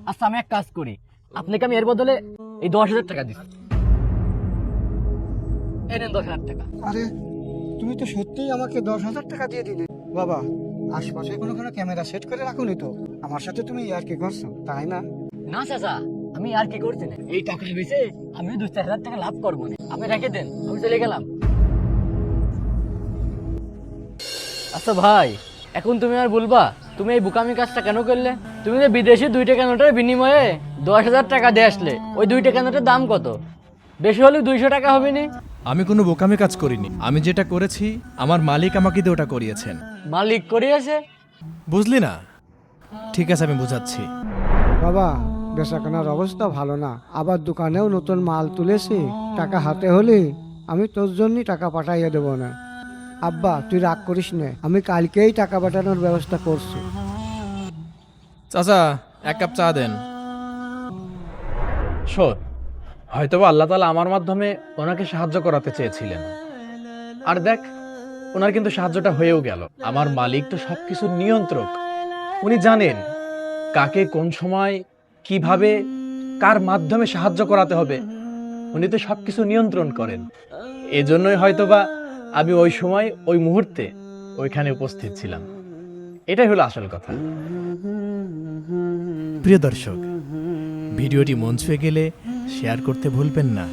আচ্ছা আমি এক কাজ করি, আপনাকে আমি এর বদলে এই 10,000 টাকা দিচ্ছি। এই নেন 10,000 টাকা। আরে তুমি তো সত্যিই আমাকে 10,000 টাকা দিয়ে দিলে। বাবা, আশপাশে কোনো ক্যামেরা সেট করে রাখুনি তো? আমার সাথে তুমি আর কি করছো, তাই না? না চাচা, আমি আর কি করছি না, এই টাকা বেচে আমি 2-4,000 টাকা লাভ করবো না। আপনি রেখে দেন, আমি চলে গেলাম। আচ্ছা ভাই, এখন তুমি আর বলবা তুমি এই বোকামি কাজটা কেন করলে? তুমি যে বিদেশি 2 টাকা নোটের বিনিময়ে 10,000 টাকা দিয়ে আসলে, ওই 2 টাকা নোটের দাম কত? বেশি হলেও 200 টাকা হবে নি? আমি কোনো বোকামি কাজ করিনি। আমি যেটা করেছি আমার মালিক আমাকে দিয়ে ওটা করিয়েছেন। মালিক করিয়েছে? বুঝলি না? ঠিক আছে, আমি বুঝাচ্ছি। বাবা, বেচাকেনার অবস্থা ভালো না, আবার দোকানেও নতুন মাল তুলেছি। টাকা হাতে হলে আমি তোর জন্যই টাকা পাঠাইয়ে দেবো না। আব্বা, তুই রাগ করিস না, আমি কালকেই টাকা পাঠানোর ব্যবস্থা করছি। চাচা, 1 কাপ চা দেন। শোন, হয়তোবা আল্লাহ তাআলা আমার মাধ্যমে ওনাকে সাহায্য করাতে চেয়েছিলেন। আর দেখ, ওনার কিন্তু সাহায্যটা হয়েও গেল। আমার মালিক তো সবকিছুর নিয়ন্ত্রক। উনি জানেন কাকে কোন সময় কিভাবে কার মাধ্যমে সাহায্য করাতে হবে। উনি তো সবকিছু নিয়ন্ত্রণ করেন। এজন্যই হয়তোবা আমি ওই সময় ওই মুহূর্তে ওইখানে উপস্থিত ছিলাম। এটাই হলো আসল কথা। প্রিয় দর্শক, ভিডিওটি মন ছুঁয়ে গেলে শেয়ার করতে ভুলবেন না।